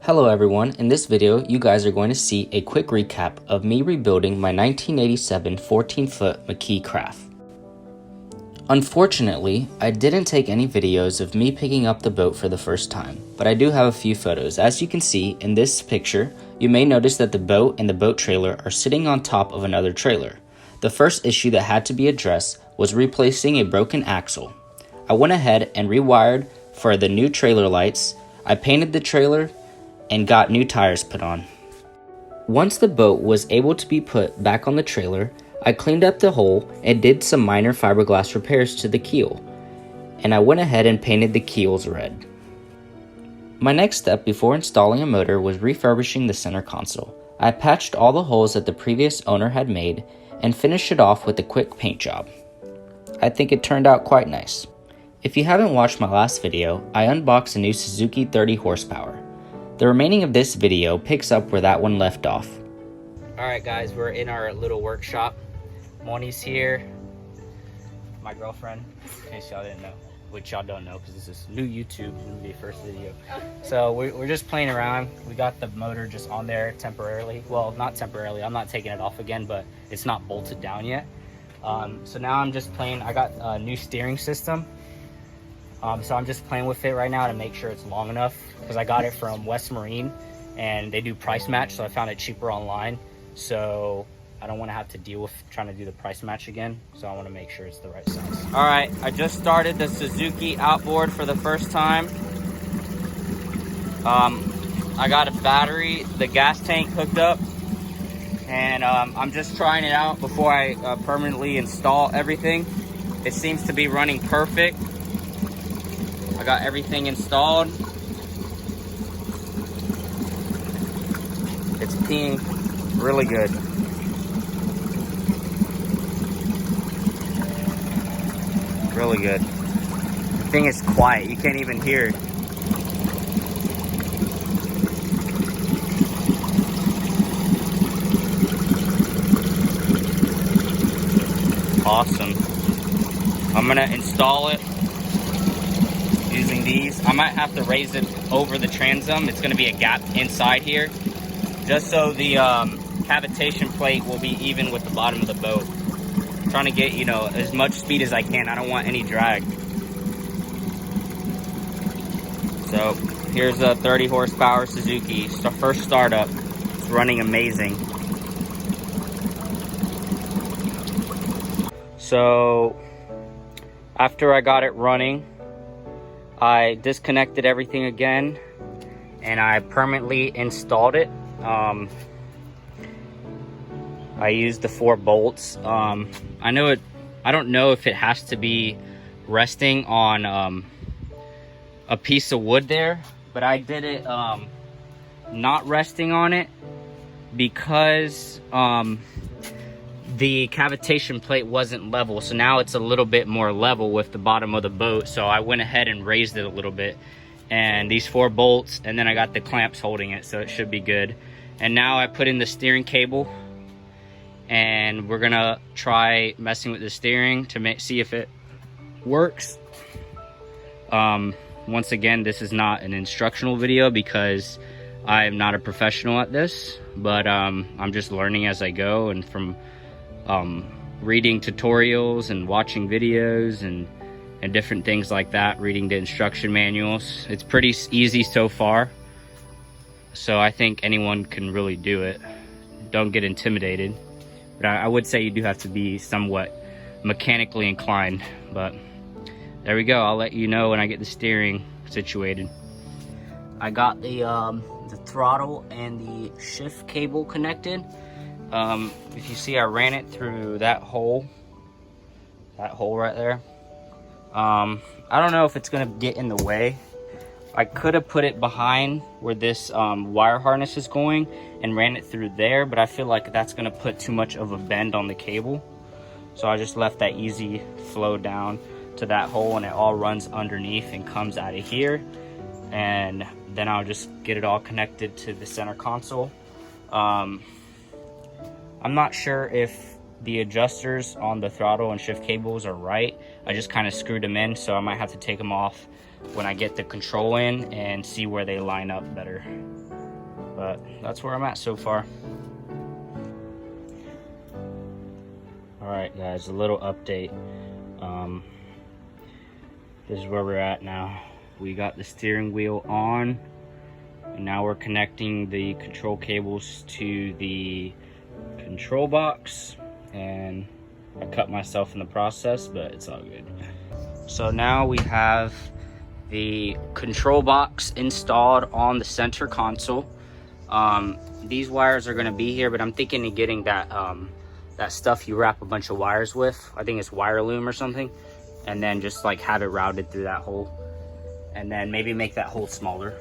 Hello everyone, in this video you guys are going to see a quick recap of me rebuilding my 1987 14-foot McKee craft. Unfortunately, I didn't take any videos of me picking up the boat for the first time, but I do have a few photos. As you can see in this picture, you may notice that the boat and the boat trailer are sitting on top of another trailer. The first issue that had to be addressed was replacing a broken axle. I went ahead and rewired for the new trailer lights. I painted the trailer and got new tires put on. Once the boat was able to be put back on the trailer, I cleaned up the hole and did some minor fiberglass repairs to the keel, and I went ahead and painted the keels red. My next step before installing a motor was refurbishing the center console. I patched all the holes that the previous owner had made and finished it off with a quick paint job. I think it turned out quite nice. If you haven't watched my last video, I unboxed a new Suzuki 30 horsepower. The remaining of this video picks up where that one left off. Alright guys, we're in our little workshop. Moni's here. My girlfriend, in case y'all didn't know. Which y'all don't know because this is new YouTube, it'll be the first video. So we're just playing around. We got the motor just on there temporarily. Well, not temporarily, I'm not taking it off again, but it's not bolted down yet. So now I'm just playing. I got a new steering system. So I'm just playing with it right now to make sure it's long enough, because I got it from West Marine and they do price match, so I found it cheaper online. So I don't want to have to deal with trying to do the price match again, so I want to make sure it's the right size. All right, I just started the Suzuki Outboard for the first time. I got a battery, the gas tank hooked up, and I'm just trying it out before I permanently install everything. It seems to be running perfect. I got everything installed. It's peeing really good. Really good. The thing is quiet. You can't even hear it. Awesome. I'm gonna install it using these. I might have to raise it over the transom. It's going to be a gap inside here, just so the cavitation plate will be even with the bottom of the boat. I'm trying to get, you know, as much speed as I can. I don't want any drag. So here's a 30 horsepower Suzuki. It's the first startup. It's running amazing. So after I got it running, I disconnected everything again and I permanently installed it. I used the 4 bolts. I don't know if it has to be resting on a piece of wood there, but I did it not resting on it because the cavitation plate wasn't level. So now it's a little bit more level with the bottom of the boat. So I went ahead and raised it a little bit. And these 4 bolts, and then I got the clamps holding it, so it should be good. And now I put in the steering cable, and we're gonna try messing with the steering to see if it works. Once again, this is not an instructional video because I am not a professional at this, but I'm just learning as I go, and from reading tutorials and watching videos and different things like that, reading the instruction manuals. It's pretty easy so far, so I think anyone can really do it. Don't get intimidated, but I would say you do have to be somewhat mechanically inclined. But there we go. I'll let you know when I get the steering situated. I got the throttle and the shift cable connected. If you see, I ran it through that hole right there. I don't know if it's gonna get in the way. I could have put it behind where this wire harness is going and ran it through there, but I feel like that's gonna put too much of a bend on the cable. So I just left that easy flow down to that hole, and it all runs underneath and comes out of here. And then I'll just get it all connected to the center console. I'm not sure if the adjusters on the throttle and shift cables are right. I just kind of screwed them in, so I might have to take them off when I get the control in and see where they line up better. But that's where I'm at so far. Alright guys, a little update. This is where we're at now. We got the steering wheel on, and now we're connecting the control cables to the control box, and I cut myself in the process, but it's all good. So now we have the control box installed on the center console. These wires are going to be here, but I'm thinking of getting that that stuff you wrap a bunch of wires with. I think it's wire loom or something, and then just like have it routed through that hole, and then maybe make that hole smaller,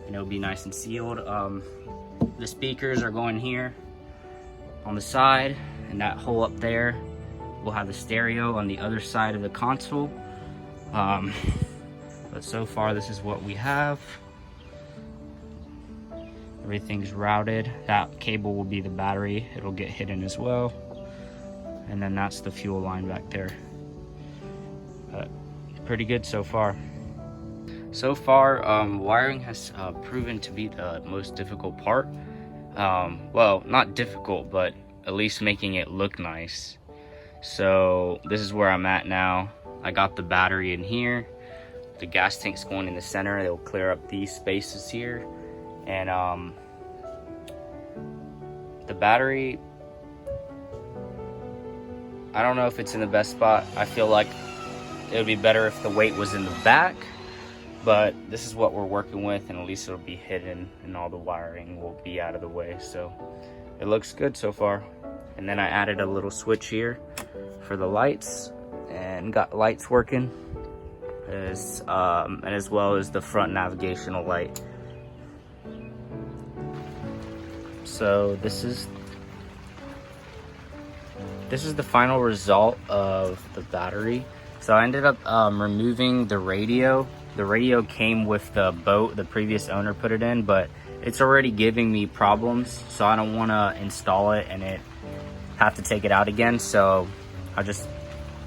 and it'll be nice and sealed. The speakers are going here on the side, and that hole up there will have the stereo on the other side of the console. But so far this is what we have. Everything's routed. That cable will be the battery. It'll get hidden as well. And then that's the fuel line back there. But pretty good so far. So far, wiring has proven to be the most difficult part. Well, not difficult, but at least making it look nice. So this is where I'm at now. I got the battery in here. The gas tank's going in the center. It'll clear up these spaces here. And the battery, I don't know if it's in the best spot. I feel like it would be better if the weight was in the back, but this is what we're working with, and at least it'll be hidden and all the wiring will be out of the way. So it looks good so far. And then I added a little switch here for the lights, and got lights working and as well as the front navigational light. So this is the final result of the battery. So I ended up removing the radio. The radio came with the boat. The previous owner put it in, but it's already giving me problems, so I don't want to install it and have to take it out again. So I just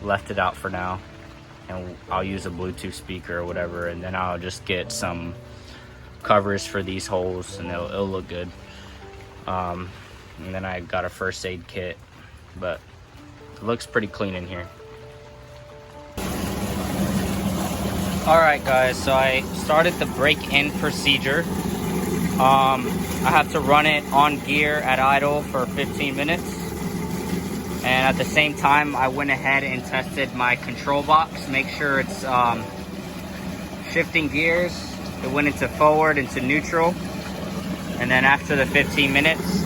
left it out for now, and I'll use a Bluetooth speaker or whatever, and then I'll just get some covers for these holes, and it'll look good. And then I got a first aid kit, but it looks pretty clean in here. Alright guys, so I started the break-in procedure. I have to run it on gear at idle for 15 minutes. And at the same time, I went ahead and tested my control box, make sure it's shifting gears. It went into forward, into neutral. And then after the 15 minutes,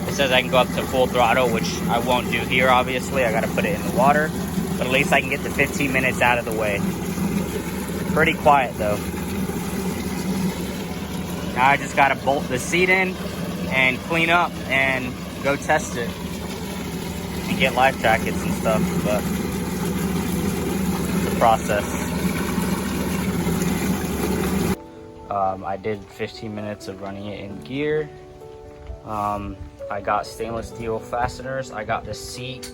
it says I can go up to full throttle, which I won't do here, obviously. I gotta put it in the water, but at least I can get the 15 minutes out of the way. Pretty quiet though. Now I just gotta bolt the seat in and clean up and go test it and get life jackets and stuff, but it's a process. I did 15 minutes of running it in gear. I got stainless steel fasteners. I got the seat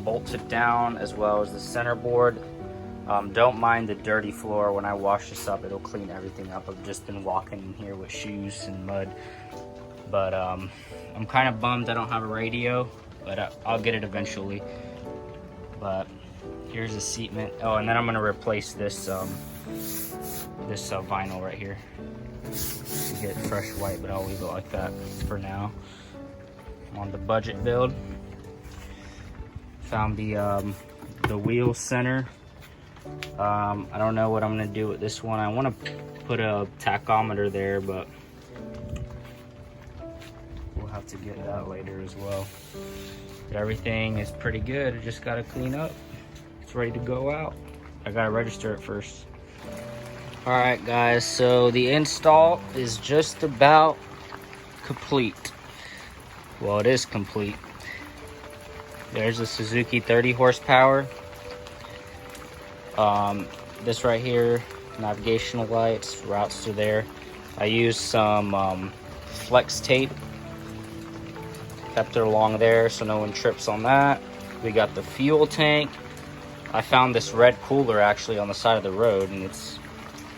bolted down as well as the center board. Don't mind the dirty floor. When I wash this up, it'll clean everything up. I've just been walking in here with shoes and mud. But I'm kind of bummed I don't have a radio, but I'll get it eventually. But here's the seat mint. Oh, and then I'm gonna replace this vinyl right here. Get fresh white, but I'll leave it like that for now. I'm on the budget build. Found the wheel center. I don't know what I'm gonna do with this one. I want to put a tachometer there, but we'll have to get that later as well. But everything is pretty good. I just gotta clean up. It's ready to go out. I gotta register it first. Alright guys, so the install is just about complete. Well, it is complete. There's a Suzuki 30 horsepower. This right here, navigational lights, routes to there. I used some flex tape, kept it along there so no one trips on that. We got the fuel tank. I found this red cooler actually on the side of the road, and it's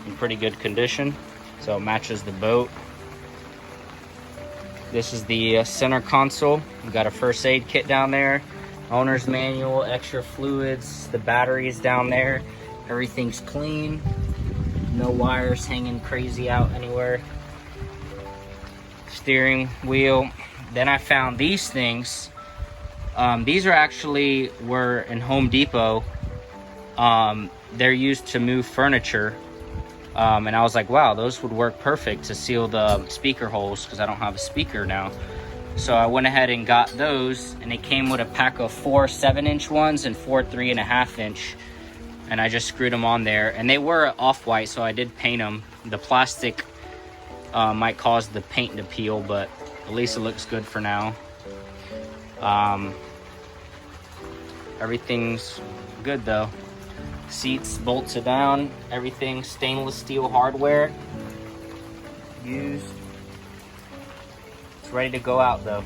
in pretty good condition, so it matches the boat. This is the center console. We've got a first aid kit down there, owner's manual, extra fluids, the batteries down there. Everything's clean, no wires hanging crazy out anywhere. Steering wheel. Then I found these things. These are actually were in Home Depot. They're used to move furniture. And I was like, wow, those would work perfect to seal the speaker holes because I don't have a speaker now. So I went ahead and got those, and it came with a pack of 4 7-inch ones and 4 3.5-inch. And I just screwed them on there, and they were off-white, so I did paint them. The plastic might cause the paint to peel, but at least it looks good for now. Everything's good though. Seats bolted down, everything stainless steel hardware used. It's ready to go out though.